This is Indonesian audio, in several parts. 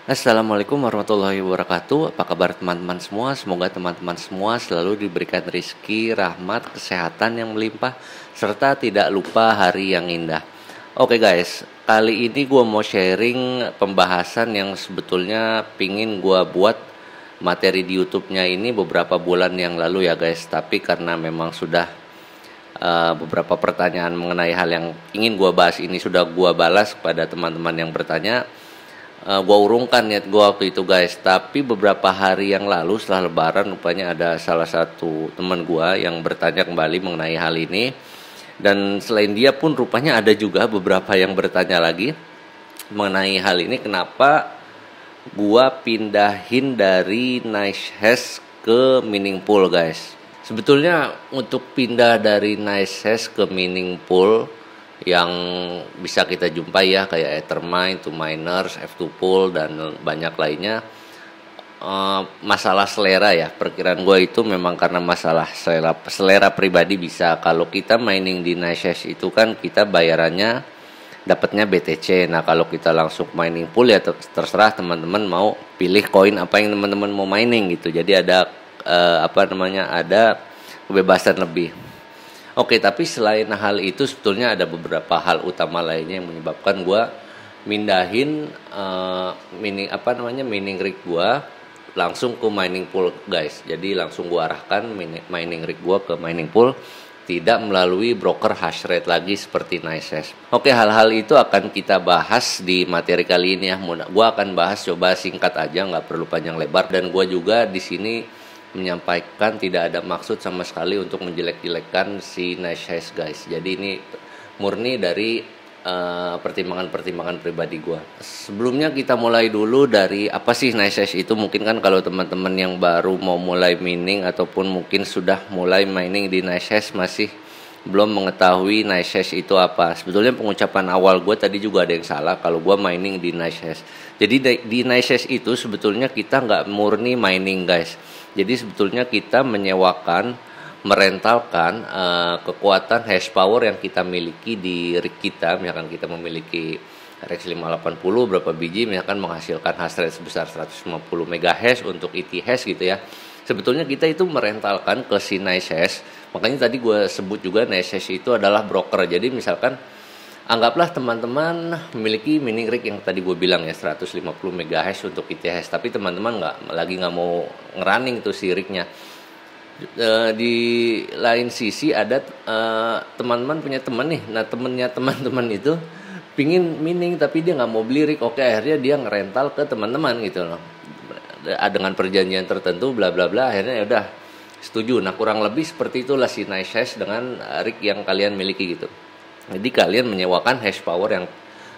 Assalamualaikum warahmatullahi wabarakatuh. Apa kabar teman-teman semua? Semoga teman-teman semua selalu diberikan rezeki, rahmat, kesehatan yang melimpah, serta tidak lupa hari yang indah. Oke guys, kali ini gue mau sharing pembahasan yang sebetulnya pingin gue buat materi di YouTube-nya ini beberapa bulan yang lalu ya guys. Tapi karena memang sudah beberapa pertanyaan mengenai hal yang ingin gue bahas ini sudah gue balas kepada teman-teman yang bertanya. Gue urungkan niat gue waktu itu guys. Tapi beberapa hari yang lalu setelah lebaran rupanya ada salah satu teman gue yang bertanya kembali mengenai hal ini. Dan selain dia pun rupanya ada juga beberapa yang bertanya lagi mengenai hal ini. Kenapa gue pindahin dari Nice Hash ke Meaningful guys. Sebetulnya untuk pindah dari Nice Hash ke Meaningful yang bisa kita jumpai ya kayak Ethermine, 2Miners, F2Pool dan banyak lainnya, masalah selera ya. Perkiraan gue itu memang karena masalah selera pribadi bisa. Kalau kita mining di Nice itu kan kita bayarannya dapatnya BTC. Nah kalau kita langsung mining pool ya terserah teman-teman mau pilih koin apa yang teman-teman mau mining gitu. Jadi ada ada kebebasan lebih. Oke, tapi selain hal itu sebetulnya ada beberapa hal utama lainnya yang menyebabkan gue mindahin mining rig gue langsung ke mining pool guys. Jadi langsung gue arahkan mining rig gue ke mining pool, tidak melalui broker hash rate lagi seperti NiceHash. Oke, hal-hal itu akan kita bahas di materi kali ini ya. Gue akan bahas coba singkat aja, nggak perlu panjang lebar. Dan gue juga di sini menyampaikan tidak ada maksud sama sekali untuk menjelek-jelekkan si NiceHash guys. Jadi ini murni dari pertimbangan-pertimbangan pribadi gue. Sebelumnya kita mulai dulu dari apa sih NiceHash itu. Mungkin kan kalau teman-teman yang baru mau mulai mining ataupun mungkin sudah mulai mining di NiceHash masih belum mengetahui NiceHash itu apa. Sebetulnya pengucapan awal gue tadi juga ada yang salah kalau gue mining di NiceHash. Jadi di NiceHash itu sebetulnya kita nggak murni mining guys. Jadi sebetulnya kita merentalkan kekuatan hash power yang kita miliki di rig kita. Misalkan kita memiliki RX 580 berapa biji, misalkan menghasilkan hash rate sebesar 150 MHz untuk ETH hash gitu ya. Sebetulnya kita itu merentalkan ke si NiceHash. Makanya tadi gue sebut juga NiceHash itu adalah broker. Jadi misalkan anggaplah teman-teman memiliki mining rig yang tadi gue bilang ya 150 MHz untuk ETH, tapi teman-teman nggak mau ngerunning tuh si rignya. Di lain sisi ada teman-teman punya teman nih, nah temennya teman-teman itu pingin mining tapi dia nggak mau beli rig. Oke, akhirnya dia ngerental ke teman-teman gitu loh, dengan perjanjian tertentu bla bla bla. Akhirnya ya udah setuju. Nah kurang lebih seperti itulah si NiceHash dengan rig yang kalian miliki gitu. Jadi kalian menyewakan hash power yang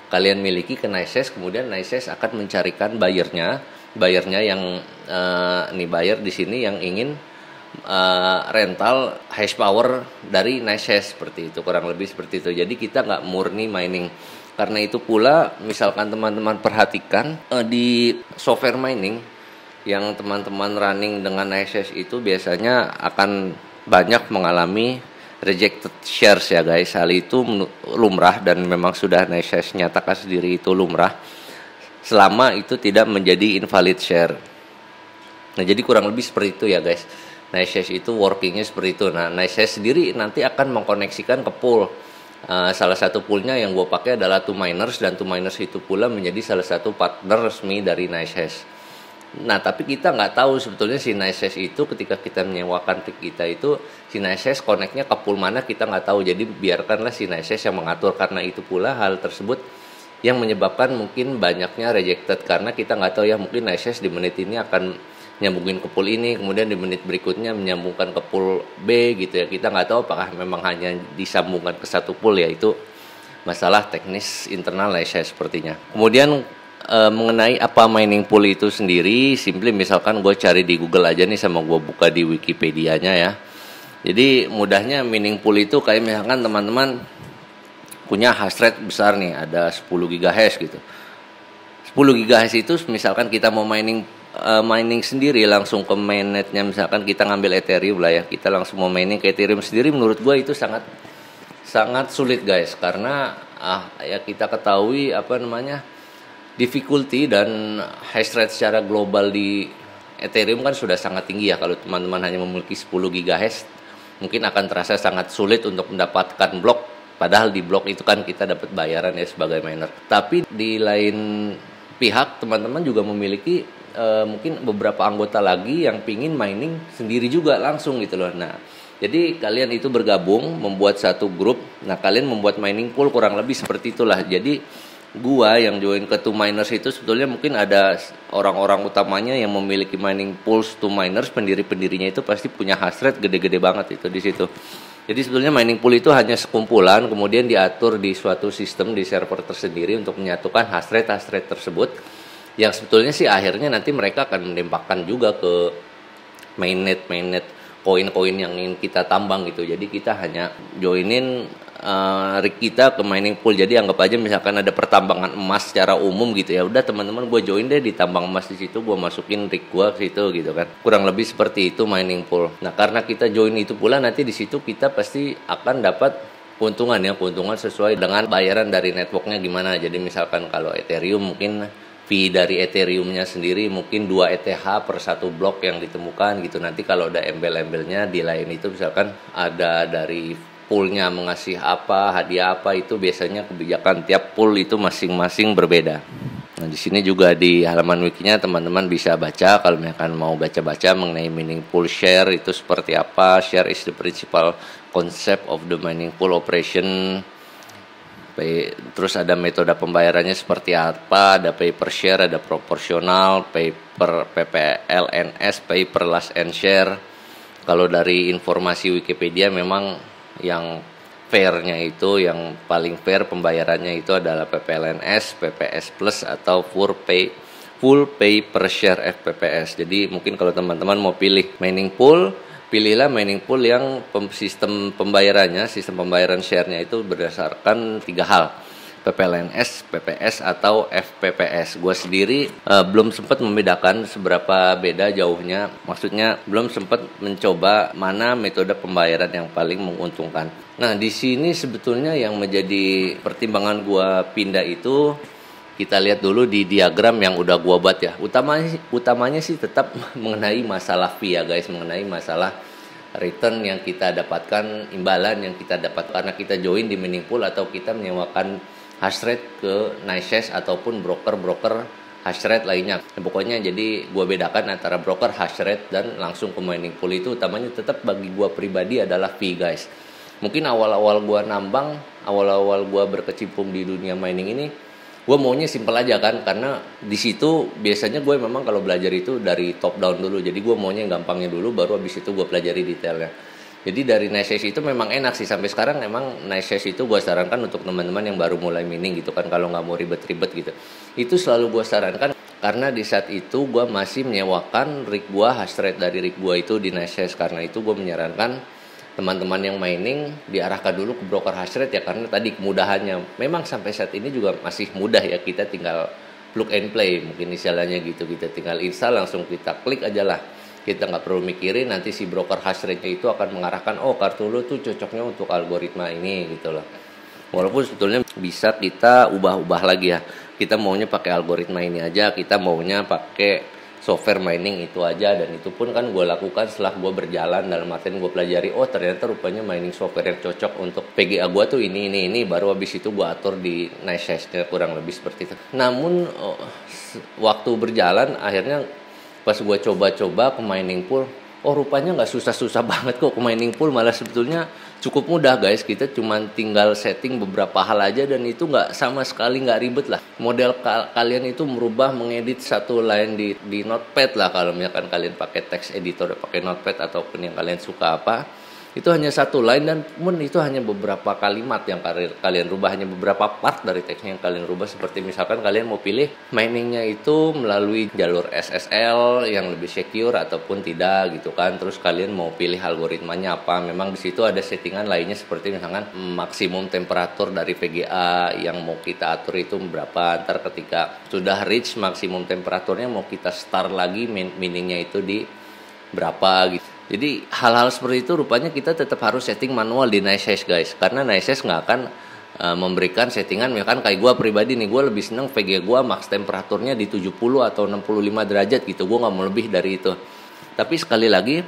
kalian miliki ke NiceHash, kemudian NiceHash akan mencarikan bayarnya yang buyer di sini yang ingin rental hash power dari NiceHash seperti itu, kurang lebih seperti itu. Jadi kita nggak murni mining. Karena itu pula misalkan teman-teman perhatikan di software mining yang teman-teman running dengan NiceHash itu biasanya akan banyak mengalami rejected shares ya guys. Hal itu lumrah dan memang sudah NiceHash nyatakan sendiri itu lumrah selama itu tidak menjadi invalid share. Nah jadi kurang lebih seperti itu ya guys. NiceHash itu workingnya seperti itu. Nah NiceHash sendiri nanti akan mengkoneksikan ke pool. Salah satu poolnya yang gue pakai adalah 2Miners, dan 2Miners itu pula menjadi salah satu partner resmi dari NiceHash. Nah tapi kita nggak tahu sebetulnya si NiceHash itu ketika kita menyewakan rig kita itu si NiceHash connect-nya ke pool mana kita nggak tahu. Jadi biarkanlah si NiceHash yang mengatur. Karena itu pula hal tersebut yang menyebabkan mungkin banyaknya rejected, karena kita nggak tahu ya, mungkin NiceHash di menit ini akan nyambungin ke pool ini, kemudian di menit berikutnya menyambungkan ke pool B gitu ya. Kita nggak tahu apakah memang hanya disambungkan ke satu pool, yaitu masalah teknis internal NiceHash sepertinya. Kemudian mengenai apa mining pool itu sendiri, simply misalkan gue cari di Google aja nih sama gue buka di Wikipedia-nya ya. Jadi mudahnya mining pool itu kayak misalkan teman-teman punya hash rate besar nih, ada 10 GHz gitu. 10 GHz itu misalkan kita mau mining sendiri langsung ke mainnetnya, misalkan kita ngambil Ethereum lah ya, kita langsung mau mining ke Ethereum sendiri, menurut gue itu sangat sulit guys. Karena ya kita ketahui difficulty dan hash rate secara global di Ethereum kan sudah sangat tinggi ya. Kalau teman-teman hanya memiliki 10 GHz mungkin akan terasa sangat sulit untuk mendapatkan blok, padahal di blok itu kan kita dapat bayaran ya sebagai miner. Tapi di lain pihak teman-teman juga memiliki mungkin beberapa anggota lagi yang pingin mining sendiri juga langsung gitu loh. Nah, jadi kalian itu bergabung membuat satu grup. Nah, kalian membuat mining pool kurang lebih seperti itulah. Jadi gua yang join ke Two Miners itu sebetulnya mungkin ada orang-orang utamanya yang memiliki mining pools Two Miners, pendiri-pendirinya itu pasti punya hash rate gede-gede banget itu di situ. Jadi sebetulnya mining pool itu hanya sekumpulan kemudian diatur di suatu sistem di server tersendiri untuk menyatukan hash rate tersebut. Yang sebetulnya sih akhirnya nanti mereka akan menembakkan juga ke mainnet koin-koin yang ingin kita tambang gitu. Jadi kita hanya joinin rig kita ke mining pool. Jadi anggap aja misalkan ada pertambangan emas secara umum gitu ya. Udah teman-teman gue join deh di tambang emas di situ, gue masukin rig gue ke situ gitu kan. Kurang lebih seperti itu mining pool. Nah, karena kita join itu pula nanti di situ kita pasti akan dapat keuntungan ya, keuntungan sesuai dengan bayaran dari networknya gimana. Jadi misalkan kalau Ethereum mungkin fee dari Ethereum-nya sendiri mungkin 2 ETH per satu blok yang ditemukan gitu. Nanti kalau ada embel-embelnya di lain itu misalkan ada dari poolnya mengasih apa, hadiah apa, itu biasanya kebijakan tiap pool itu masing-masing berbeda. Nah, di sini juga di halaman wikinya teman-teman bisa baca kalau misalkan mau baca-baca mengenai mining pool share itu seperti apa. Share is the principal concept of the mining pool operation. Terus ada metode pembayarannya seperti apa, ada pay per share, ada proporsional, pay per PPLNS, pay per last and share. Kalau dari informasi Wikipedia memang yang fairnya itu, yang paling fair pembayarannya itu adalah PPLNS, PPS plus atau full pay per share FPPS. Jadi mungkin kalau teman-teman mau pilih mining pool, pilihlah mining pool yang sistem pembayarannya, sistem pembayaran share-nya itu berdasarkan 3 hal. PPLNS, PPS atau FPPS. Gue sendiri belum sempat membedakan seberapa beda jauhnya. Maksudnya belum sempat mencoba mana metode pembayaran yang paling menguntungkan. Nah, di sini sebetulnya yang menjadi pertimbangan gue pindah itu, kita lihat dulu di diagram yang udah gua buat ya. Utamanya sih tetap mengenai masalah fee ya guys, mengenai masalah return yang kita dapatkan, imbalan yang kita dapat karena kita join di mining pool atau kita menyewakan hash rate ke NiceHash ataupun broker-broker hash rate lainnya. Nah, pokoknya jadi gua bedakan antara broker hash rate dan langsung ke mining pool itu utamanya tetap bagi gua pribadi adalah fee guys. Mungkin awal-awal gua nambang, awal-awal gua berkecimpung di dunia mining ini, gue maunya simpel aja kan, karena di situ biasanya gue memang kalau belajar itu dari top down dulu. Jadi gue maunya gampangnya dulu, baru habis itu gue pelajari detailnya. Jadi dari NiceHash itu memang enak sih sampai sekarang. Memang NiceHash itu gue sarankan untuk teman-teman yang baru mulai mining gitu kan, kalau nggak mau ribet-ribet gitu. Itu selalu gue sarankan karena di saat itu gue masih menyewakan rig gue, hash rate dari rig gue itu di NiceHash. Karena itu gue menyarankan teman-teman yang mining diarahkan dulu ke broker hash rate ya, karena tadi kemudahannya. Memang sampai saat ini juga masih mudah ya, kita tinggal plug and play mungkin istilahnya gitu, kita tinggal install langsung kita klik aja lah, kita nggak perlu mikirin nanti si broker hash rate-nya itu akan mengarahkan oh kartu lu tuh cocoknya untuk algoritma ini gitu loh. Walaupun sebetulnya bisa kita ubah-ubah lagi ya, kita maunya pakai algoritma ini aja, kita maunya pakai software mining itu aja, dan itu pun kan gue lakukan setelah gue berjalan, dalam artian gue pelajari oh ternyata rupanya mining software yang cocok untuk PGA gue tuh ini, baru habis itu gue atur di NiceHash-nya, kurang lebih seperti itu. Namun waktu berjalan akhirnya pas gue coba-coba ke mining pool, oh rupanya nggak susah-susah banget kok ke mining pool, malah sebetulnya cukup mudah guys. Kita cuma tinggal setting beberapa hal aja dan itu nggak sama sekali nggak ribet lah. Model kalian itu merubah, mengedit satu line di Notepad lah, kalau misalkan kalian pakai text editor, pakai Notepad ataupun yang kalian suka apa, itu hanya satu line dan pun itu hanya beberapa kalimat yang kalian rubah, hanya beberapa part dari teksnya yang kalian rubah. Seperti misalkan kalian mau pilih miningnya itu melalui jalur SSL yang lebih secure ataupun tidak gitu kan, terus kalian mau pilih algoritmanya apa. Memang di situ ada settingan lainnya seperti misalkan maksimum temperatur dari VGA yang mau kita atur itu berapa, ntar ketika sudah reach maksimum temperaturnya mau kita start lagi miningnya itu di berapa gitu. Jadi hal-hal seperti itu rupanya kita tetap harus setting manual di NiceHash guys, karena NiceHash nggak akan memberikan settingan, misalkan kayak gue pribadi nih, gue lebih seneng VG gue max temperaturnya di 70 atau 65 derajat gitu, gue nggak mau lebih dari itu. Tapi sekali lagi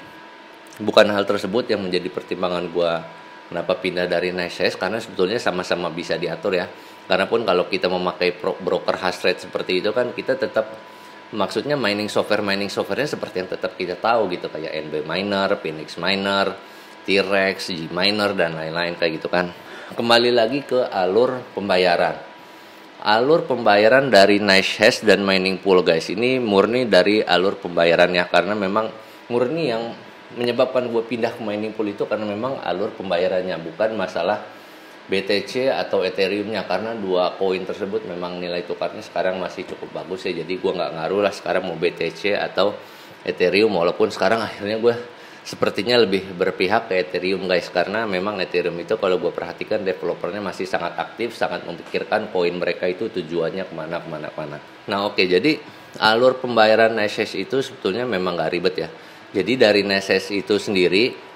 bukan hal tersebut yang menjadi pertimbangan gue kenapa pindah dari NiceHash, karena sebetulnya sama-sama bisa diatur ya. Karena pun kalau kita memakai broker hash rate seperti itu kan kita tetap, maksudnya mining softwarenya seperti yang tetap kita tahu gitu, kayak NB Miner, Phoenix Miner, T-Rex, G Miner dan lain-lain kayak gitu kan. Kembali lagi ke alur pembayaran. Alur pembayaran dari NiceHash dan mining pool guys, ini murni dari alur pembayarannya, karena memang murni yang menyebabkan gue pindah ke mining pool itu karena memang alur pembayarannya, bukan masalah BTC atau Ethereumnya, karena dua koin tersebut memang nilai tukarnya sekarang masih cukup bagus ya. Jadi gue nggak ngaruh lah sekarang mau BTC atau Ethereum, walaupun sekarang akhirnya gue sepertinya lebih berpihak ke Ethereum guys, karena memang Ethereum itu kalau gue perhatikan developernya masih sangat aktif, sangat memikirkan koin mereka itu tujuannya kemana. Nah oke, jadi alur pembayaran NiceHash itu sebetulnya memang nggak ribet ya. Jadi dari NiceHash itu sendiri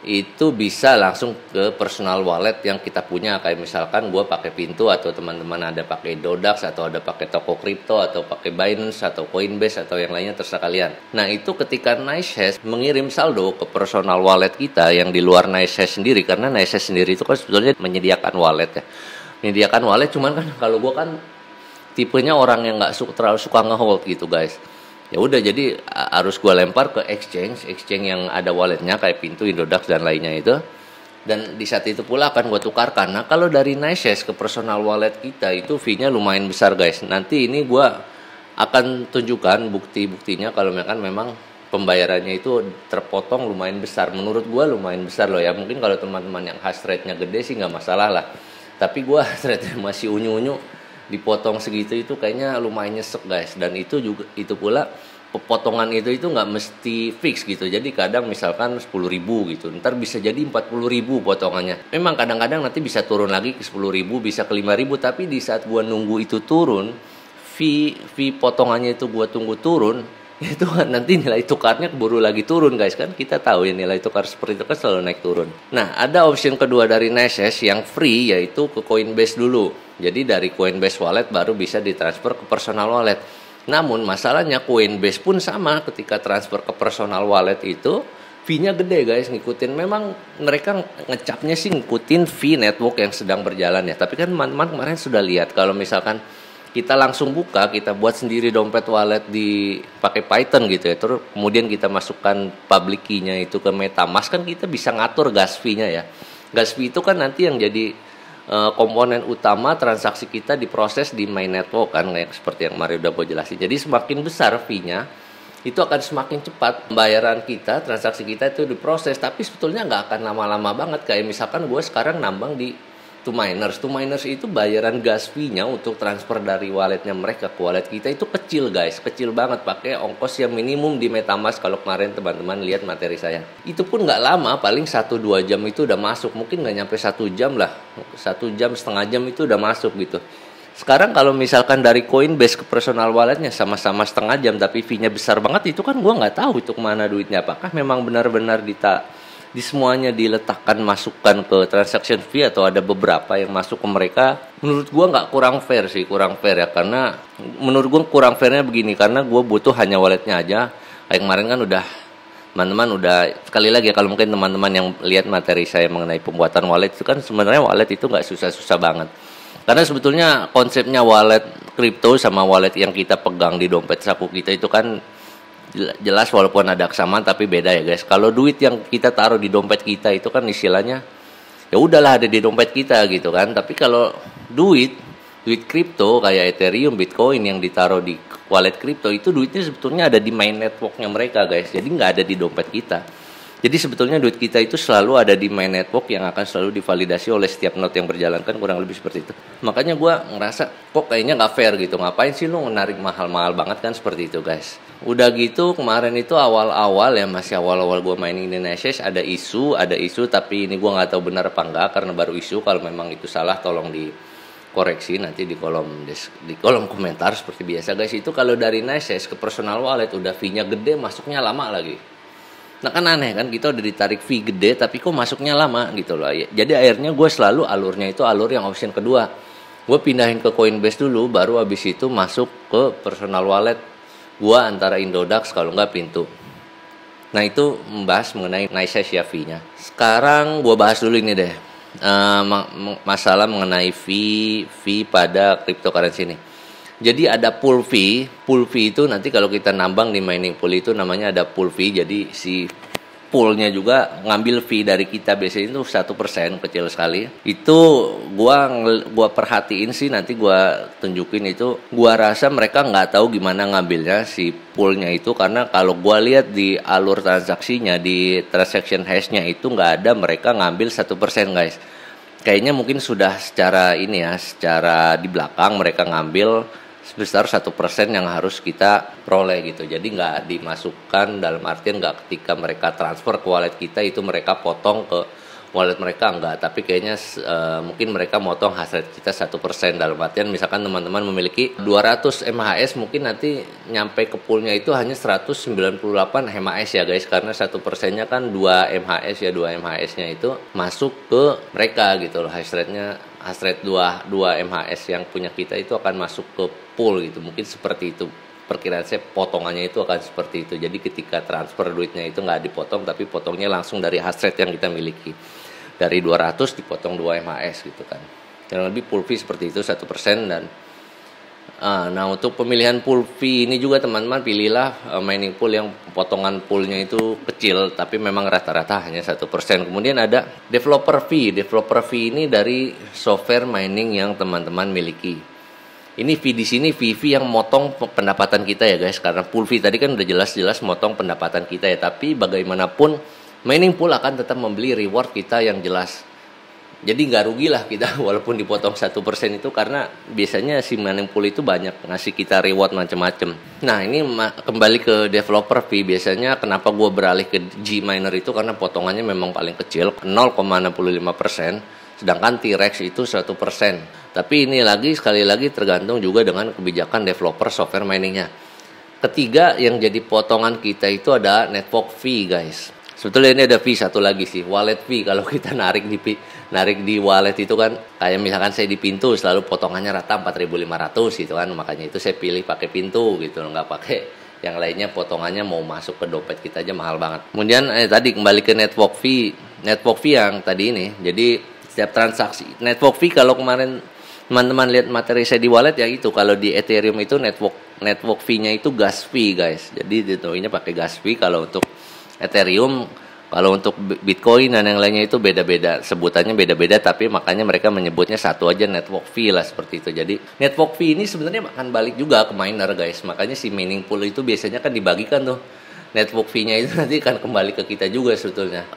itu bisa langsung ke personal wallet yang kita punya, kayak misalkan gue pakai Pintu atau teman-teman ada pakai Dodax atau ada pakai toko kripto atau pakai Binance atau Coinbase atau yang lainnya, terserah kalian. Nah itu ketika NiceHash mengirim saldo ke personal wallet kita yang di luar NiceHash sendiri, karena NiceHash sendiri itu kan sebetulnya menyediakan wallet ya, menyediakan wallet, cuman kan kalau gue kan tipenya orang yang nggak terlalu suka ngehold gitu guys. Ya udah, jadi harus gue lempar ke exchange yang ada walletnya kayak Pintu, Indodax dan lainnya itu, dan di saat itu pula akan gue tukarkan. Nah kalau dari NiceHash ke personal wallet kita itu fee-nya lumayan besar guys. Nanti ini gue akan tunjukkan bukti-buktinya kalau memang pembayarannya itu terpotong lumayan besar. Menurut gue lumayan besar loh ya. Mungkin kalau teman-teman yang hash rate-nya gede sih nggak masalah lah, tapi gue hash rate-nya masih unyu-unyu, dipotong segitu itu kayaknya lumayan nyesek guys. Dan itu juga, itu pula potongan itu nggak mesti fix gitu. Jadi kadang misalkan 10.000 gitu, ntar bisa jadi 40.000 potongannya. Memang kadang-kadang nanti bisa turun lagi ke 10.000, bisa ke 5.000. Tapi di saat gua nunggu itu turun, fee potongannya itu gua tunggu turun, itu kan nanti nilai tukarnya keburu lagi turun guys. Kan kita tahu ya nilai tukar seperti itu kan selalu naik turun. Nah ada option kedua dari NiceHash yang free, yaitu ke Coinbase dulu. Jadi dari Coinbase wallet baru bisa ditransfer ke personal wallet. Namun masalahnya Coinbase pun sama, ketika transfer ke personal wallet itu fee-nya gede guys, ngikutin, memang mereka ngecapnya sih ngikutin fee network yang sedang berjalan ya. Tapi kan teman-teman kemarin sudah lihat kalau misalkan kita langsung buka, kita buat sendiri dompet wallet di pakai Python gitu ya, terus kemudian kita masukkan public key-nya itu ke MetaMask, kan kita bisa ngatur gas fee-nya ya. Gas fee itu kan nanti yang jadi komponen utama transaksi kita diproses di main network kan, kayak seperti yang Mario udah gue jelasin. Jadi semakin besar fee-nya itu akan semakin cepat pembayaran kita, transaksi kita itu diproses. Tapi sebetulnya nggak akan lama-lama banget. Kayak misalkan gue sekarang nambang di Two Miners itu bayaran gas fee-nya untuk transfer dari walletnya mereka ke wallet kita itu kecil guys, kecil banget, pakai ongkos yang minimum di MetaMask. Kalau kemarin teman-teman lihat materi saya, itu pun nggak lama, paling 1-2 jam itu udah masuk, mungkin nggak nyampe 1 jam lah, 1 jam setengah jam itu udah masuk gitu. Sekarang kalau misalkan dari Coinbase ke personal walletnya sama-sama setengah jam tapi fee-nya besar banget, itu kan gue nggak tahu itu kemana duitnya. Apakah memang benar-benar di semuanya diletakkan masukkan ke transaction fee atau ada beberapa yang masuk ke mereka? Menurut gue nggak, kurang fair ya, karena menurut gue kurang fairnya begini, karena gue butuh hanya walletnya aja. Kayak kemarin kan udah, teman-teman udah, sekali lagi ya, kalau mungkin teman-teman yang lihat materi saya mengenai pembuatan wallet itu kan sebenarnya wallet itu nggak susah-susah banget. Karena sebetulnya konsepnya wallet kripto sama wallet yang kita pegang di dompet saku kita itu kan jelas walaupun ada kesamaan tapi beda ya guys. Kalau duit yang kita taruh di dompet kita itu kan istilahnya ya udahlah ada di dompet kita gitu kan. Tapi kalau duit kripto kayak Ethereum, Bitcoin yang ditaruh di wallet kripto itu duitnya sebetulnya ada di main networknya mereka guys. Jadi nggak ada di dompet kita. Jadi sebetulnya duit kita itu selalu ada di main network yang akan selalu divalidasi oleh setiap node yang berjalan, kan kurang lebih seperti itu. Makanya gue ngerasa kok kayaknya nggak fair gitu. Ngapain sih lu menarik mahal-mahal banget kan, seperti itu guys. Udah gitu kemarin itu awal-awal ya, masih awal-awal gue mainin di NiceHash ada isu, tapi ini gue nggak tahu benar apa enggak karena baru isu. Kalau memang itu salah tolong dikoreksi nanti di kolom komentar seperti biasa guys. Itu kalau dari NiceHash ke personal wallet udah fee-nya gede, masuknya lama lagi. Nah kan aneh kan, kita udah ditarik fee gede tapi kok masuknya lama gitu loh. Jadi akhirnya gue selalu alurnya itu alur yang option kedua. Gue pindahin ke Coinbase dulu, baru abis itu masuk ke personal wallet gue antara Indodax kalau nggak Pintu. Nah itu membahas mengenai NiceHash ya fee-nya. Sekarang gue bahas dulu ini deh, masalah mengenai fee pada cryptocurrency ini. Jadi ada pool fee itu nanti kalau kita nambang di mining pool itu namanya ada pool fee. Jadi si poolnya juga ngambil fee dari kita, biasanya itu 1%, kecil sekali. Itu gua perhatiin sih, nanti gua tunjukin itu. Gua rasa mereka nggak tahu gimana ngambilnya si poolnya itu, karena kalau gua lihat di alur transaksinya, di transaction hashnya itu nggak ada mereka ngambil 1% guys. Kayaknya mungkin sudah secara ini ya, secara di belakang mereka ngambil sebesar 1% yang harus kita peroleh gitu. Jadi nggak dimasukkan, dalam artian nggak ketika mereka transfer ke wallet kita itu mereka potong ke wallet mereka, enggak. Tapi kayaknya mungkin mereka motong hasil kita 1%, dalam artian misalkan teman-teman memiliki 200 MHS, mungkin nanti nyampe ke poolnya itu hanya 198 MHS ya guys, karena 1%-nya kan 2 MHS ya, 2 MHS-nya itu masuk ke mereka gitu loh. Hash rate 2 MHS yang punya kita itu akan masuk ke pool gitu, mungkin seperti itu perkiraan saya, potongannya itu akan seperti itu. Jadi ketika transfer duitnya itu nggak dipotong, tapi potongnya langsung dari hash rate yang kita miliki, dari 200 dipotong 2 MHS gitu kan. Yang lebih pool fee seperti itu 1%. Dan nah untuk pemilihan pool fee ini juga teman-teman pilihlah mining pool yang potongan poolnya itu kecil, tapi memang rata-rata hanya 1%. Kemudian ada developer fee ini dari software mining yang teman-teman miliki. Ini fee di sini fee yang motong pendapatan kita ya guys, karena pool fee tadi kan udah jelas-jelas motong pendapatan kita ya, tapi bagaimanapun mining pool akan tetap membeli reward kita yang jelas. Jadi nggak rugi lah kita walaupun dipotong 1% itu, karena biasanya si mining pool itu banyak ngasih kita reward macam-macam. Nah ini kembali ke developer fee, biasanya kenapa gue beralih ke Gminer itu karena potongannya memang paling kecil, 0,65%. Sedangkan T-Rex itu 1%. Tapi ini sekali lagi tergantung juga dengan kebijakan developer software miningnya. Ketiga yang jadi potongan kita itu ada network fee guys. Sebetulnya ini ada fee satu lagi sih, wallet fee. Kalau kita narik di wallet itu kan, kayak misalkan saya di Pintu selalu potongannya rata 4.500 gitu kan. Makanya itu saya pilih pakai Pintu gitu, nggak pakai yang lainnya, potongannya mau masuk ke dompet kita aja mahal banget. Kemudian tadi kembali ke network fee yang tadi ini. Jadi setiap transaksi network fee, kalau kemarin teman-teman lihat materi saya di wallet ya itu, kalau di Ethereum itu network fee-nya itu gas fee guys. Jadi ditentuinnya pakai gas fee. Kalau untuk Ethereum, kalau untuk Bitcoin dan yang lainnya itu beda-beda, sebutannya beda-beda, tapi makanya mereka menyebutnya satu aja, network fee lah seperti itu. Jadi network fee ini sebenarnya akan balik juga ke miner guys. Makanya si mining pool itu biasanya kan dibagikan tuh. Network fee-nya itu nanti akan kembali ke kita juga sebetulnya.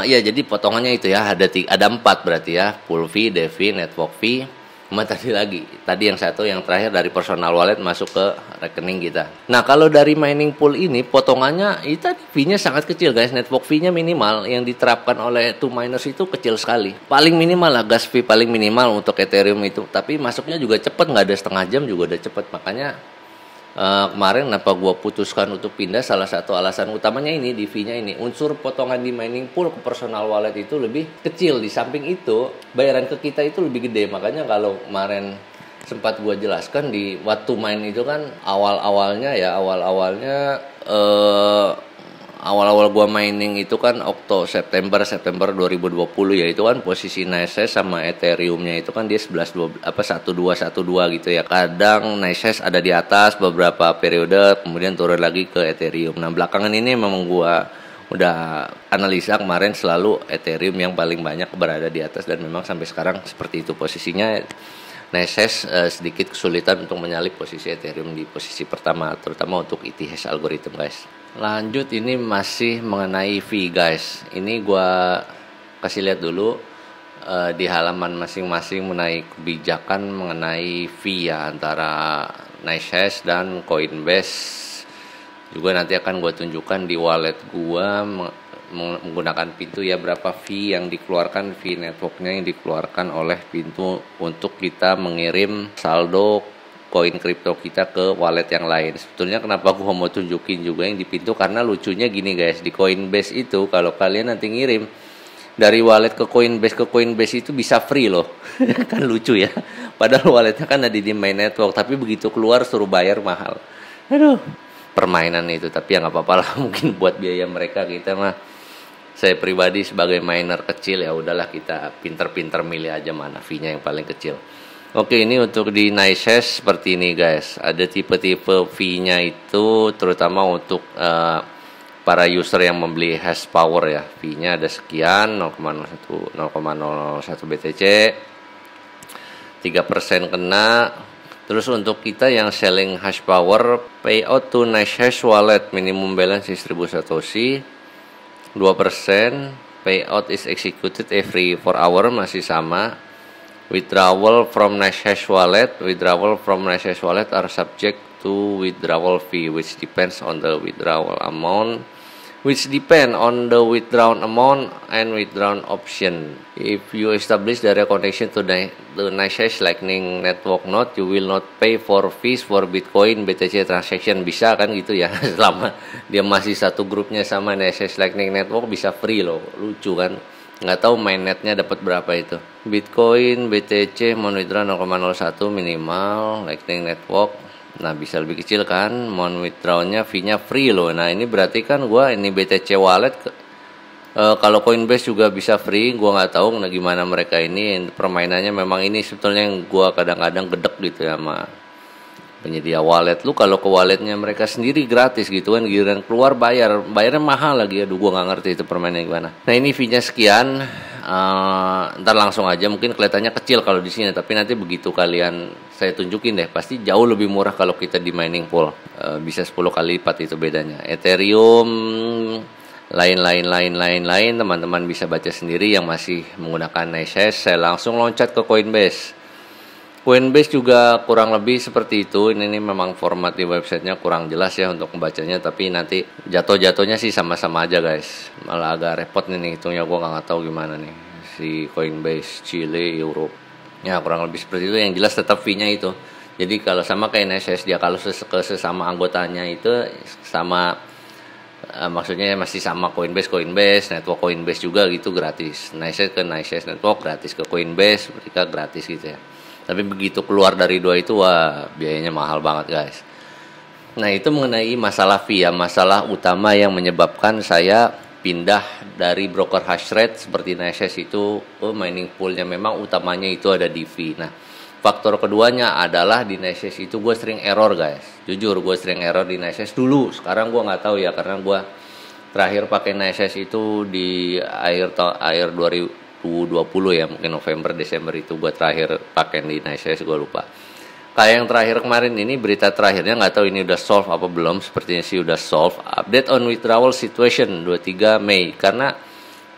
Ya jadi potongannya itu ya, ada 4 berarti ya, pool fee, dev fee, network fee, sama tadi yang satu yang terakhir dari personal wallet masuk ke rekening kita. Nah kalau dari mining pool ini potongannya itu fee-nya sangat kecil guys. Network fee-nya minimal yang diterapkan oleh two miners itu kecil sekali. Paling minimal lah gas fee, paling minimal untuk Ethereum itu. Tapi masuknya juga cepet, nggak ada setengah jam juga udah cepet. Makanya kemarin kenapa gue putuskan untuk pindah, salah satu alasan utamanya ini di fee-nya ini, unsur potongan di mining pool ke personal wallet itu lebih kecil, di samping itu bayaran ke kita itu lebih gede. Makanya kalau kemarin sempat gue jelaskan di waktu main itu kan awal-awalnya gue mining itu kan September 2020 ya, itu kan posisi NiceHash sama Ethereum-nya itu kan dia 12 gitu ya. Kadang NiceHash ada di atas beberapa periode, kemudian turun lagi ke Ethereum. Nah, belakangan ini memang gue udah analisa kemarin, selalu Ethereum yang paling banyak berada di atas, dan memang sampai sekarang seperti itu posisinya. NiceHash sedikit kesulitan untuk menyalip posisi Ethereum di posisi pertama, terutama untuk ETH algorithm guys. Lanjut, ini masih mengenai fee guys. Ini gua kasih lihat dulu di halaman masing-masing mengenai kebijakan mengenai fee ya, antara NiceHash dan Coinbase. Juga nanti akan gue tunjukkan di wallet gua menggunakan Pintu ya, berapa fee yang dikeluarkan, fee networknya yang dikeluarkan oleh Pintu untuk kita mengirim saldo koin kripto kita ke wallet yang lain. Sebetulnya kenapa gua mau tunjukin juga yang di pintu, karena lucunya gini guys, di Coinbase itu kalau kalian nanti ngirim dari wallet ke Coinbase itu bisa free loh. Kan lucu ya. Padahal walletnya kan ada di main network, tapi begitu keluar suruh bayar mahal. Aduh, permainan itu. Tapi ya nggak apa-apa lah, mungkin buat biaya mereka. Kita mah, saya pribadi sebagai miner kecil, ya udahlah kita pinter-pinter milih aja mana fee-nya yang paling kecil. Oke, ini untuk di NiceHash seperti ini guys. Ada tipe-tipe fee-nya itu terutama untuk para user yang membeli hash power ya. Fee-nya ada sekian, 0,01 BTC, 3% kena. Terus untuk kita yang selling hash power, payout to NiceHash wallet minimum balance 1000 Satoshi, 2%. Payout is executed every 4 hour, masih sama. Withdrawal from NiceHash wallet are subject to withdrawal fee, which depends on the withdrawal amount and withdrawn option. If you establish direct connection to the NiceHash Lightning Network node, you will not pay for fees for Bitcoin BTC transaction. Bisa kan gitu ya, selama dia masih satu grupnya sama NiceHash Lightning Network bisa free loh, lucu kan. Nggak tahu mainnetnya dapat berapa itu. Bitcoin BTC mau withdraw 0,01 minimal, Lightning Network. Nah bisa lebih kecil kan, mau withdrawnya fee-nya free loh. Nah ini berarti kan gua ini BTC wallet kalau Coinbase juga bisa free. Gua nggak tahu gimana mereka ini permainannya. Memang ini sebetulnya yang gua kadang-kadang gedek gitu ya sama penyedia wallet. Lu kalau ke walletnya mereka sendiri gratis gitu kan, giliran keluar bayarnya mahal lagi. Aduh gua nggak ngerti itu permainannya gimana. Nah ini fee-nya sekian. Ntar langsung aja, mungkin kelihatannya kecil kalau di sini, tapi nanti begitu kalian saya tunjukin deh, pasti jauh lebih murah kalau kita di mining pool. Bisa 10 kali lipat itu bedanya. Ethereum lain, teman-teman bisa baca sendiri yang masih menggunakan NiceHash. Saya langsung loncat ke Coinbase. Coinbase juga kurang lebih seperti itu. Ini memang format di websitenya kurang jelas ya untuk membacanya, tapi nanti jatuh-jatuhnya sih sama-sama aja guys. Malah agak repot nih hitungnya, gue nggak tahu gimana nih si Coinbase Chile Europe. Ya kurang lebih seperti itu. Yang jelas tetap fee-nya itu. Jadi kalau sama kayak NiceHash, dia kalau ke sesama anggotanya itu sama, maksudnya masih sama Coinbase, network Coinbase juga gitu gratis. NiceHash ke NiceHash network gratis, ke Coinbase mereka gratis gitu ya. Tapi begitu keluar dari dua itu, wah biayanya mahal banget guys. Nah itu mengenai masalah fee ya, masalah utama yang menyebabkan saya pindah dari broker hash rate seperti NiceHash itu ke mining poolnya. Memang utamanya itu ada di fee. Nah faktor keduanya adalah di NiceHash itu gue sering error guys. Jujur gue sering error di NiceHash dulu. Sekarang gue nggak tahu ya, karena gue terakhir pakai NiceHash itu di akhir 2020 ya, mungkin November Desember itu gue terakhir pakai di NiceHash, gue lupa. Kayak yang terakhir kemarin ini, berita terakhirnya nggak tahu ini udah solve apa belum. Sepertinya sih udah solve. Update on withdrawal situation 23 Mei, karena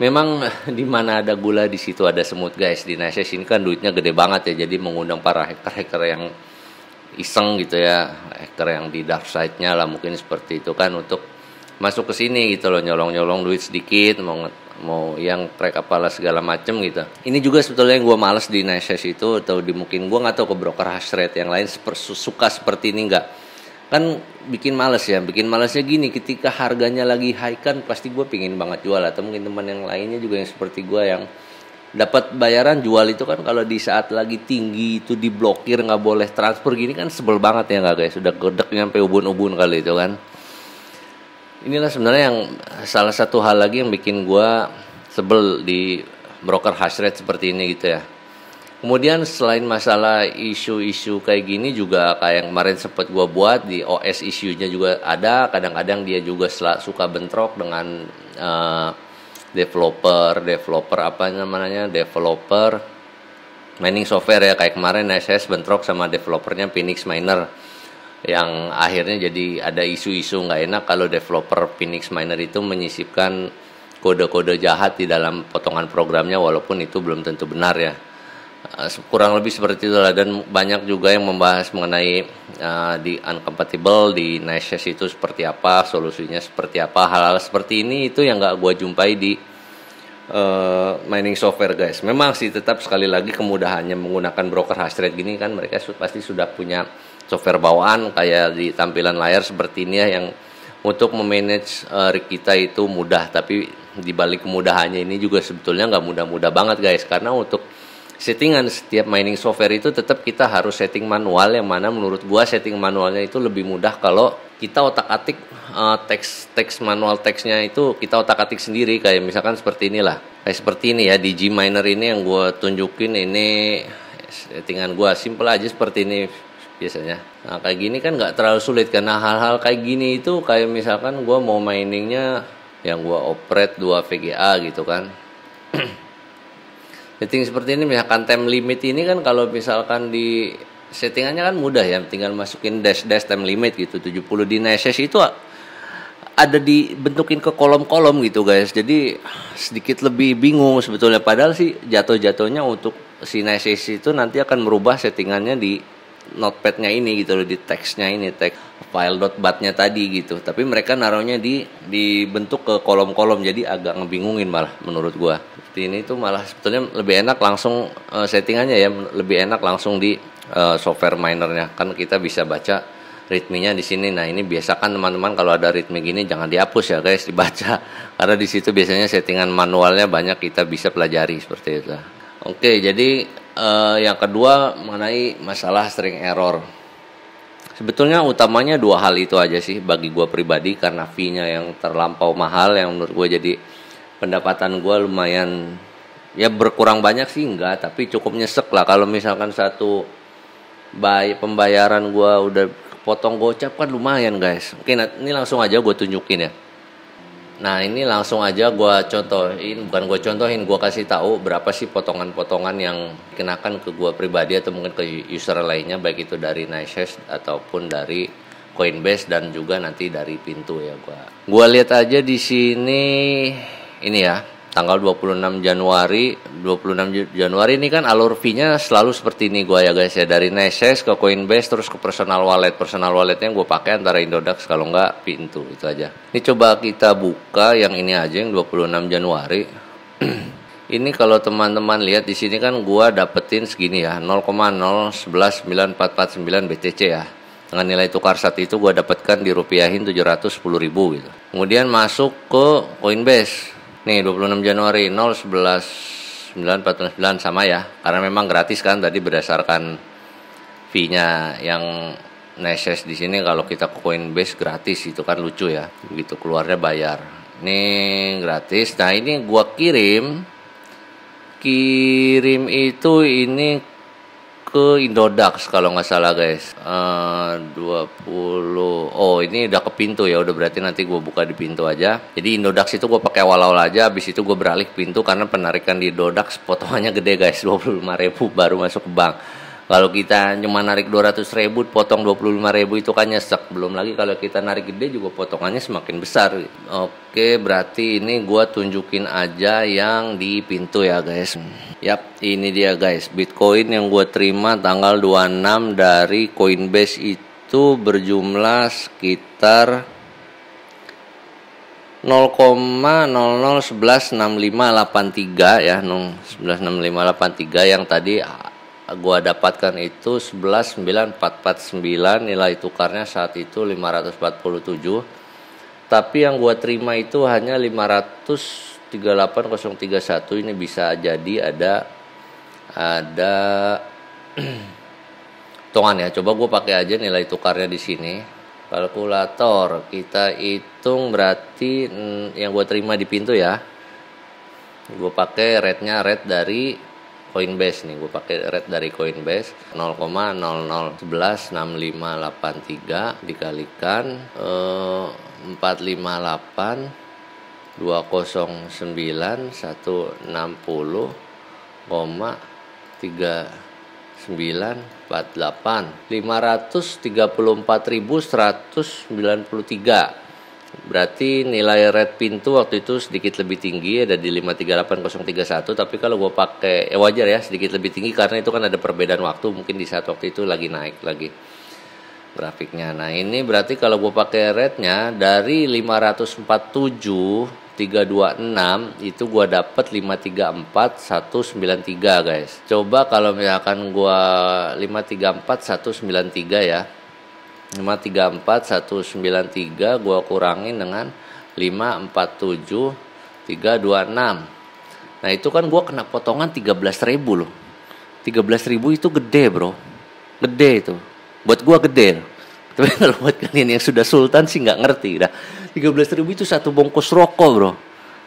memang di mana ada gula di situ ada semut guys. Di NiceHash ini kan duitnya gede banget ya, jadi mengundang para hacker-hacker yang iseng gitu ya, hacker yang di dark side-nya lah mungkin seperti itu kan, untuk masuk ke sini gitu loh, nyolong-nyolong duit sedikit, mau yang track apalah segala macem gitu. Ini juga sebetulnya yang gue males di NiceHash itu, atau di mungkin gue nggak tahu ke broker hash rate yang lain suka seperti ini nggak, kan bikin males ya. Bikin malesnya gini, ketika harganya lagi high kan pasti gue pingin banget jual, atau mungkin teman yang lainnya juga yang seperti gue yang dapat bayaran jual itu kan, kalau di saat lagi tinggi itu diblokir, nggak boleh transfer gini kan sebel banget ya nggak guys, sudah gedek nyampe ubun-ubun kali itu kan. Inilah sebenarnya yang salah satu hal lagi yang bikin gue sebel di broker hash rate seperti ini gitu ya. Kemudian selain masalah isu-isu kayak gini juga, kayak yang kemarin sempat gue buat di OS isunya juga ada. Kadang-kadang dia juga suka bentrok dengan developer mining software ya. Kayak kemarin NiceHash bentrok sama developernya Phoenix Miner, yang akhirnya jadi ada isu-isu nggak enak kalau developer Phoenix Miner itu menyisipkan kode-kode jahat di dalam potongan programnya, walaupun itu belum tentu benar ya. Kurang lebih seperti itulah. Dan banyak juga yang membahas mengenai di uncompatible di NiceHash itu seperti apa, solusinya seperti apa. Hal-hal seperti ini itu yang nggak gue jumpai di mining software guys. Memang sih tetap sekali lagi kemudahannya menggunakan broker hash rate gini kan, mereka pasti sudah punya software bawaan kayak di tampilan layar seperti ini ya, yang untuk memanage rig kita itu mudah. Tapi di balik kemudahannya ini juga sebetulnya nggak mudah-mudah banget guys, karena untuk settingan setiap mining software itu tetap kita harus setting manual, yang mana menurut gua setting manualnya itu lebih mudah kalau kita otak-atik teks manual teksnya itu kita otak-atik sendiri. Kayak misalkan seperti inilah, kayak seperti ini ya, di Gminer ini yang gua tunjukin ini settingan gua simple aja seperti ini biasanya. Nah kayak gini kan nggak terlalu sulit, karena hal-hal kayak gini itu kayak misalkan gua mau miningnya yang gua operate 2 VGA gitu kan. Setting seperti ini misalkan time limit ini kan kalau misalkan di settingannya kan mudah ya, tinggal masukin dash time limit gitu 70 di Nesses itu ada dibentukin ke kolom-kolom gitu guys. Jadi sedikit lebih bingung sebetulnya, padahal sih jatuh-jatuhnya untuk si Nesses itu nanti akan merubah settingannya di notepad-nya ini gitu loh, di teksnya ini, teks file.bat-nya tadi gitu. Tapi mereka naruhnya dibentuk ke kolom-kolom, jadi agak ngebingungin malah menurut gua. Seperti ini tuh malah sebetulnya lebih enak langsung settingannya ya, lebih enak langsung di software minernya, kan kita bisa baca ritmenya di sini. Nah ini biasakan teman-teman kalau ada ritme gini jangan dihapus ya guys, dibaca, karena di situ biasanya settingan manualnya banyak kita bisa pelajari seperti itu. Oke, jadi yang kedua mengenai masalah string error. Sebetulnya utamanya 2 hal itu aja sih bagi gue pribadi, karena fee-nya yang terlampau mahal, yang menurut gue jadi pendapatan gue lumayan ya berkurang banyak sih enggak, tapi cukup nyesek lah kalau misalkan satu pembayaran gue udah potong gocap kan lumayan guys. Oke, ini langsung aja gue tunjukin ya. Nah ini langsung aja gue contohin, bukan gue contohin, gue kasih tahu berapa sih potongan-potongan yang dikenakan ke gue pribadi atau mungkin ke user lainnya, baik itu dari Nesses ataupun dari Coinbase dan juga nanti dari Pintu ya. Gue lihat aja di sini ini ya, tanggal 26 Januari ini kan alur fee-nya selalu seperti ini gue ya guys ya, dari Nesses ke Coinbase terus ke personal walletnya gue pakai antara Indodax kalau enggak Pintu, itu aja. Ini coba kita buka yang ini aja, yang 26 Januari. Ini kalau teman-teman lihat di sini kan gue dapetin segini ya, 0,011949 BTC ya. Dengan nilai tukar saat itu gue dapatkan dirupiahin 710.000 gitu. Kemudian masuk ke Coinbase. Nih 26 Januari 0,11,949 sama ya, karena memang gratis kan tadi berdasarkan fee-nya. Yang Nesses di sini kalau kita ke Coinbase gratis, itu kan lucu ya, begitu keluarnya bayar. Ini gratis. Nah ini gua kirim itu ini ke Indodax kalau nggak salah guys. 20. Oh ini udah ke Pintu ya, udah berarti nanti gue buka di Pintu aja. Jadi Indodax itu gue pakai awal-awal aja, habis itu gue beralih ke Pintu karena penarikan di Indodax potongannya gede guys, 25.000 baru masuk ke bank. Kalau kita cuma narik 200.000 potong 25.000 itu kan nyesek. Belum lagi kalau kita narik gede juga potongannya semakin besar. Oke, berarti ini gua tunjukin aja yang di Pintu ya guys. Yap, ini dia guys, Bitcoin yang gua terima tanggal 26 dari Coinbase itu berjumlah sekitar 0,00116583 ya, 116583 yang tadi gua dapatkan itu 11.9449, nilai tukarnya saat itu 547. Tapi yang gua terima itu hanya 538.031. Ini bisa jadi ada hitungan ya. Coba gua pakai aja nilai tukarnya di sini. Kalkulator kita hitung berarti yang gua terima di Pintu ya. Gua pakai rate-nya dari Coinbase nih, gue pakai rate dari Coinbase 0,00116583 dikalikan 458 209 160,3948 534.193. Berarti nilai rate Pintu waktu itu sedikit lebih tinggi, ada di 538.031. Tapi kalau gue pakai wajar ya sedikit lebih tinggi karena itu kan ada perbedaan waktu, mungkin di saat waktu itu lagi naik lagi grafiknya. Nah ini berarti kalau gue pakai rate-nya dari 547.326 itu gue dapet 534.193 guys. Coba kalau misalkan gue 534.193 ya, 534,193 gua kurangin dengan 547,326. Nah itu kan gua kena potongan 13.000 loh. 13.000 itu gede bro, gede itu. Buat gua gede. Tapi kalau buat kalian yang sudah sultan sih nggak ngerti dah. 13.000 itu satu bungkus rokok bro.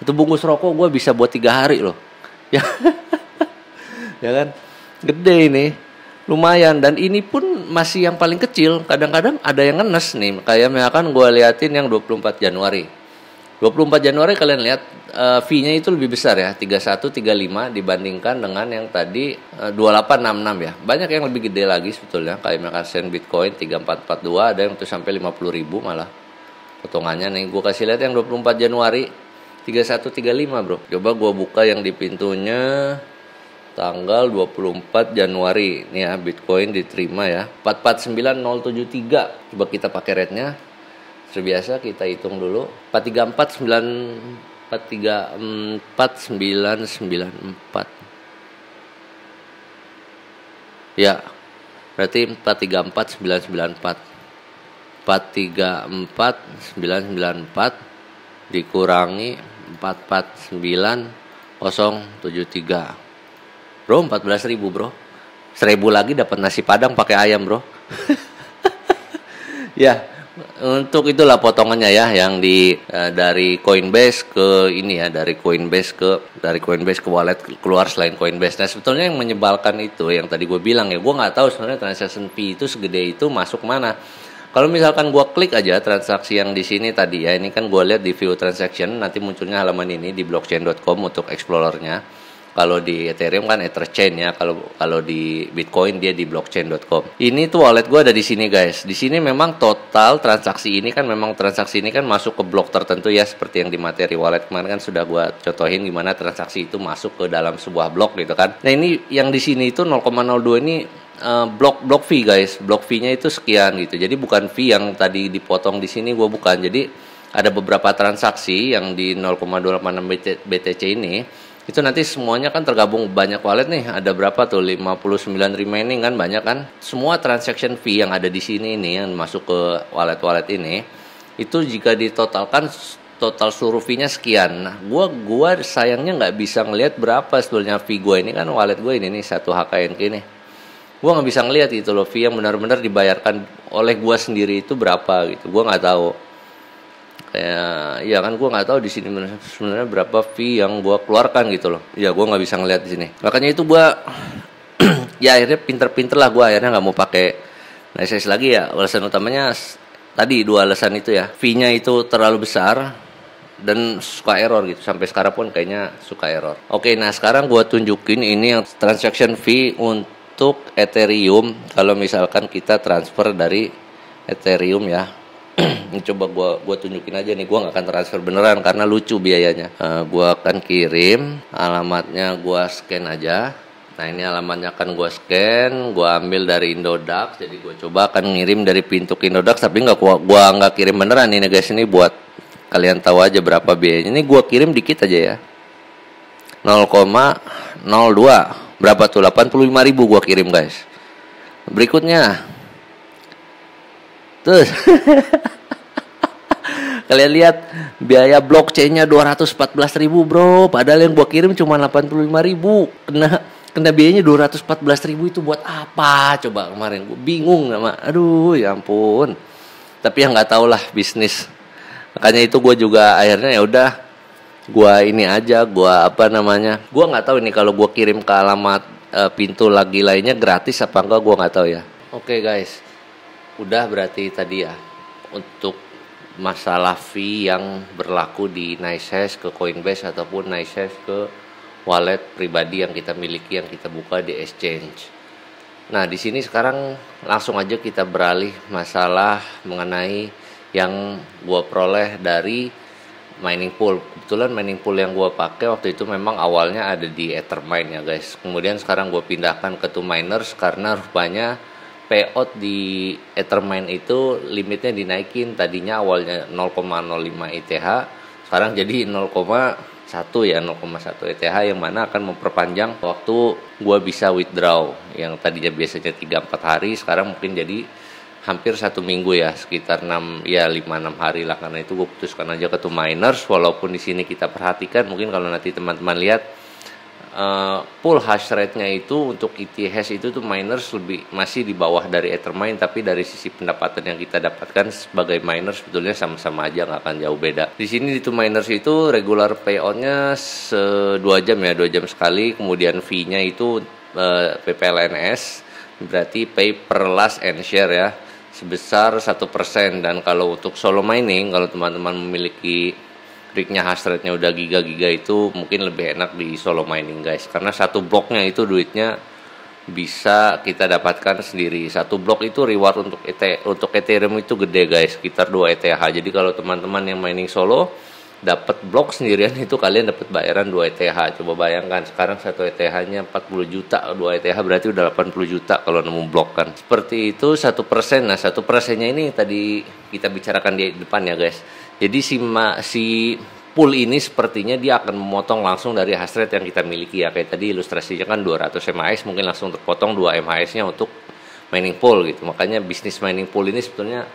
Satu bungkus rokok gua bisa buat 3 hari loh. Ya, ya kan, gede ini. Lumayan, dan ini pun masih yang paling kecil. Kadang-kadang ada yang ngenes nih. Kayak misalkan gue liatin yang 24 Januari. 24 Januari kalian lihat fee-nya itu lebih besar ya, 3135 dibandingkan dengan yang tadi 2866 ya. Banyak yang lebih gede lagi sebetulnya. Kayak misalkan sen Bitcoin 3442 ada yang tuh sampai 50.000 malah potongannya nih. Gue kasih lihat yang 24 Januari 3135 bro. Coba gue buka yang di pintunya tanggal 24 Januari. Ini ya, Bitcoin diterima ya 449073. Coba kita pakai rate-nya. Seperti biasa kita hitung dulu. 434,994. Ya, berarti 434,994. 434,994 dikurangi 449,073. Bro, 14.000 bro. 1.000 lagi dapat nasi padang pakai ayam bro. Ya, untuk itulah potongannya ya, yang dari Coinbase ke ini ya, dari Coinbase ke wallet keluar selain Coinbase. Nah sebetulnya yang menyebalkan itu yang tadi gue bilang ya, gue nggak tahu sebenarnya transaction fee itu segede itu masuk mana. Kalau misalkan gue klik aja transaksi yang di sini tadi ya, ini kan gue lihat di view transaction, nanti munculnya halaman ini di blockchain.com untuk explorernya. Kalau di Ethereum kan Etherchain ya, kalau di Bitcoin dia di blockchain.com. Ini tuh wallet gue ada di sini guys. Di sini memang total transaksi ini kan masuk ke blok tertentu ya, seperti yang di materi wallet kemarin kan sudah gue contohin gimana transaksi itu masuk ke dalam sebuah blok gitu kan. Nah ini yang di sini itu 0,02 ini blok fee guys. Blok fee-nya itu sekian gitu. Jadi bukan fee yang tadi dipotong di sini, gue bukan. Jadi ada beberapa transaksi yang di 0,286 BTC ini. Itu nanti semuanya kan tergabung banyak wallet nih. Ada berapa tuh? 59 remaining kan, banyak kan. Semua transaction fee yang ada di sini nih yang masuk ke wallet-wallet ini, itu jika ditotalkan total seluruh fee-nya sekian. Nah, gua sayangnya nggak bisa ngelihat berapa sebetulnya fee gua ini kan, wallet gua ini nih 1HKNK nih. Gua nggak bisa ngelihat itu loh, fee yang benar-benar dibayarkan oleh gua sendiri itu berapa gitu. Gua nggak tahu. Ya kan gue nggak tahu di sini sebenarnya berapa fee yang gue keluarkan gitu loh. Ya gue nggak bisa ngeliat di sini. Makanya itu gue ya akhirnya pinter-pinter lah, gue akhirnya nggak mau pakai NiceHash lagi ya. Alasan utamanya tadi 2 alasan itu ya. Fee-nya itu terlalu besar dan suka error gitu. Sampai sekarang pun kayaknya suka error. Oke, nah sekarang gue tunjukin ini yang transaction fee untuk Ethereum. Kalau misalkan kita transfer dari Ethereum ya. Ini coba gua tunjukin aja nih, gua nggak akan transfer beneran karena lucu biayanya. Gua akan kirim alamatnya, gua scan aja. Nah ini alamatnya akan gua scan, gua ambil dari Indodax. Jadi gua coba akan ngirim dari pintu ke Indodax, tapi gua nggak kirim beneran ini guys. Ini buat kalian tahu aja berapa biayanya. Ini gua kirim dikit aja ya, 0,02. Berapa tuh? 85.000 gua kirim guys. Berikutnya terus kalian lihat biaya blockchainnya 214.000 bro, padahal yang gua kirim cuma 85.000. Kena biayanya 214.000 itu buat apa coba kemarin? Gua bingung sama, aduh ya ampun. Tapi ya nggak tahu lah bisnis. Makanya itu gua juga akhirnya ya udah, gua ini aja, gua nggak tahu ini kalau gua kirim ke alamat pintu lagi lainnya gratis apa enggak, gua nggak tahu ya. Oke guys. Udah berarti tadi ya untuk masalah fee yang berlaku di NiceHash ke Coinbase ataupun NiceHash ke wallet pribadi yang kita miliki, yang kita buka di exchange. Nah di sini sekarang langsung aja kita beralih masalah mengenai yang gua peroleh dari mining pool. Kebetulan mining pool yang gua pakai waktu itu memang awalnya ada di Ethermine ya guys. Kemudian sekarang gua pindahkan ke 2Miners karena rupanya payout di Ethermine itu limitnya dinaikin. Tadinya awalnya 0,05 ETH, sekarang jadi 0,1 ya, 0,1 ETH, yang mana akan memperpanjang waktu gua bisa withdraw. Yang tadinya biasanya 3-4 hari, sekarang mungkin jadi hampir 1 minggu ya, sekitar 5-6 hari lah. Karena itu gue putuskan aja ke miners, walaupun di sini kita perhatikan mungkin kalau nanti teman-teman lihat pool hash rate-nya itu untuk ETH itu tuh miners masih di bawah dari Ethermine, tapi dari sisi pendapatan yang kita dapatkan sebagai miners sebetulnya sama-sama aja, nggak akan jauh beda. Di sini di miners itu regular payout-nya 2 jam ya, 2 jam sekali, kemudian fee-nya itu PPLNS berarti pay per last and share ya, sebesar 1%. Dan kalau untuk solo mining, kalau teman-teman memiliki rignya hash rate-nya udah giga-giga, itu mungkin lebih enak di solo mining guys, karena satu bloknya itu duitnya bisa kita dapatkan sendiri. Satu blok itu reward untuk Ethereum itu gede guys, sekitar 2 ETH. Jadi kalau teman-teman yang mining solo dapat blok sendirian itu kalian dapat bayaran 2 ETH. Coba bayangkan sekarang 1 ETH-nya 40 juta, 2 ETH berarti udah 80 juta kalau nemu blok kan. Seperti itu 1%. Nah 1%-nya ini tadi kita bicarakan di depan ya guys. Jadi si pool ini sepertinya dia akan memotong langsung dari hash rate yang kita miliki ya. Kayak tadi ilustrasinya kan 200 MHz, mungkin langsung terpotong 2 MHz-nya untuk mining pool gitu. Makanya bisnis mining pool ini sebetulnya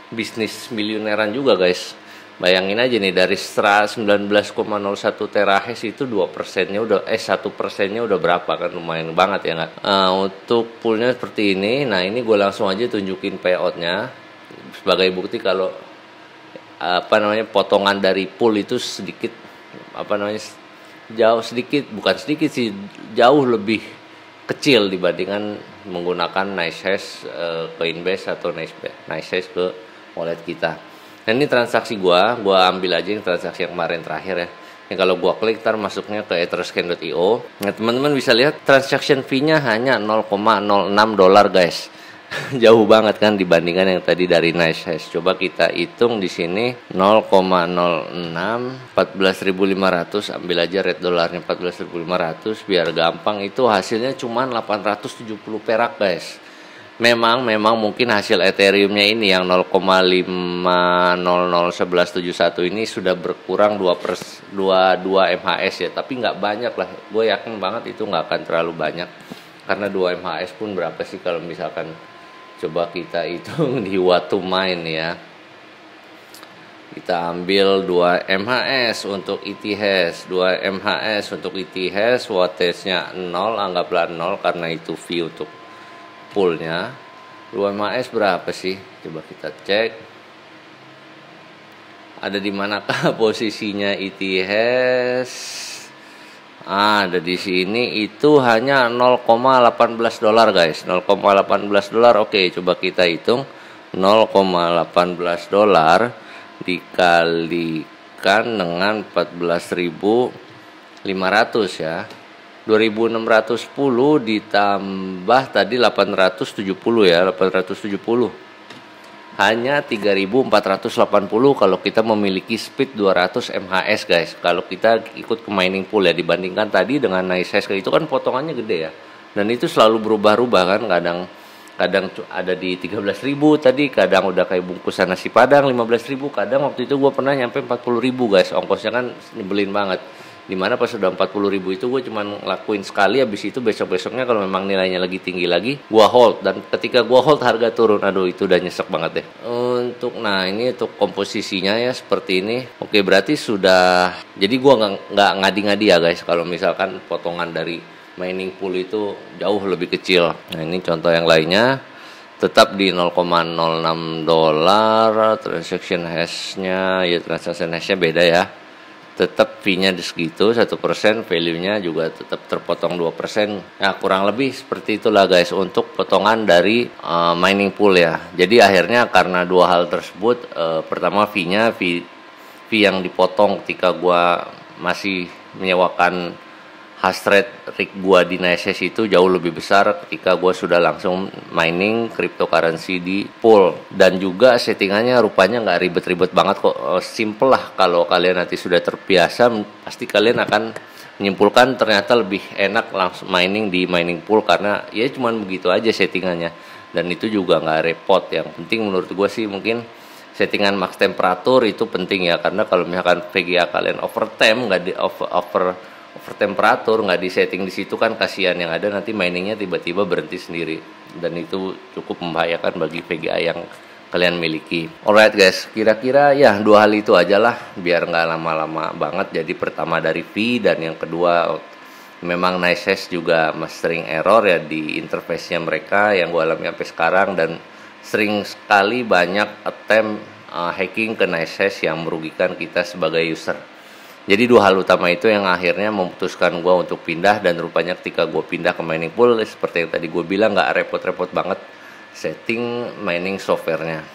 bisnis miliuneran juga guys. Bayangin aja nih, dari 19,01 terahash itu 2%-nya udah 1%-nya udah berapa kan, lumayan banget ya nggak? Untuk poolnya seperti ini. Nah ini gue langsung aja tunjukin payout-nya sebagai bukti kalau potongan dari pool itu sedikit jauh lebih kecil dibandingkan menggunakan NiceHash, Coinbase atau NiceHash ke wallet kita. Nah ini transaksi gua ambil aja yang transaksi yang kemarin terakhir ya. Yang kalau gua klik ntar masuknya ke etherscan.io. Nah teman-teman bisa lihat transaction fee-nya hanya $0,06 guys. Jauh banget kan dibandingkan yang tadi dari NiceHash. Coba kita hitung di sini 0,06 14.500, ambil aja rate dolarnya 14.500 biar gampang, itu hasilnya cuma 870 perak guys. Memang mungkin hasil Ethereum-nya ini yang 0,5001171 ini sudah berkurang 2 MHz ya, tapi nggak banyak lah. Gue yakin banget itu nggak akan terlalu banyak, karena 2 MHz pun berapa sih kalau misalkan coba kita hitung di what to mine ya. Kita ambil 2 MHz untuk ETH, 2 MHz untuk ETH, wattage-nya 0, anggaplah 0 karena itu fee untuk poolnya. 2 MHz berapa sih? Coba kita cek. Ada di manakah posisinya ETH? Ada di sini, itu hanya $0,18 guys. $0,18. Oke, coba kita hitung. $0,18 dikalikan dengan 14.500 ya. 2.610 ditambah tadi 870 ya, 870. Hanya 3.480 kalau kita memiliki speed 200 MHz guys. Kalau kita ikut ke mining pool ya, dibandingkan tadi dengan NiceHash itu kan potongannya gede ya. Dan itu selalu berubah-ubah kan, kadang ada di 13.000 tadi, kadang udah kayak bungkusan nasi padang 15.000, kadang waktu itu gue pernah nyampe 40.000 guys. Ongkosnya kan nyebelin banget. Dimana pas udah 40.000 itu gue cuman ngelakuin sekali, habis itu besok-besoknya kalau memang nilainya lagi tinggi lagi gue hold, dan ketika gue hold harga turun, aduh itu udah nyesek banget deh. Nah ini untuk komposisinya ya seperti ini. Oke, berarti sudah, jadi gue nggak ngadi-ngadi ya guys kalau misalkan potongan dari mining pool itu jauh lebih kecil. Nah ini contoh yang lainnya, tetap di $0,06. Transaction hash-nya ya, transaction hash-nya beda ya, tetap fee-nya segitu 1%, value-nya juga tetap terpotong 2%. Nah, kurang lebih seperti itulah guys untuk potongan dari mining pool ya. Jadi akhirnya karena dua hal tersebut, pertama fee yang dipotong ketika gua masih menyewakan hash rate rig gua di NiceHash itu jauh lebih besar ketika gua sudah langsung mining cryptocurrency di pool. Dan juga settingannya rupanya nggak ribet-ribet banget kok, simple lah. Kalau kalian nanti sudah terbiasa, pasti kalian akan menyimpulkan ternyata lebih enak langsung mining di mining pool, karena ya cuman begitu aja settingannya, dan itu juga nggak repot. Yang penting menurut gua sih mungkin settingan max temperatur itu penting ya, karena kalau misalkan VGA kalian overtime, nggak di over temperatur, nggak di setting di situ kan kasihan, yang ada nanti miningnya tiba-tiba berhenti sendiri. dan itu cukup membahayakan bagi VGA yang kalian miliki. Alright guys, kira-kira ya 2 hal itu aja lah biar nggak lama-lama banget. Jadi pertama dari V, dan yang kedua memang Nices juga mastering error ya di interface-nya mereka yang gue alami sampai sekarang, dan sering sekali banyak attempt hacking ke Nices yang merugikan kita sebagai user. Jadi 2 hal utama itu yang akhirnya memutuskan gue untuk pindah, dan rupanya ketika gue pindah ke mining pool seperti yang tadi gue bilang nggak repot-repot banget setting mining softwarenya.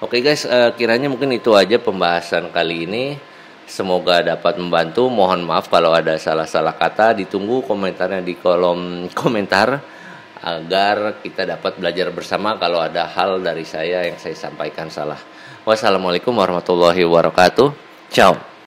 Oke guys, kiranya mungkin itu aja pembahasan kali ini. Semoga dapat membantu. Mohon maaf kalau ada salah-salah kata. Ditunggu komentarnya di kolom komentar agar kita dapat belajar bersama kalau ada hal dari saya yang saya sampaikan salah. Wassalamualaikum warahmatullahi wabarakatuh. Ciao.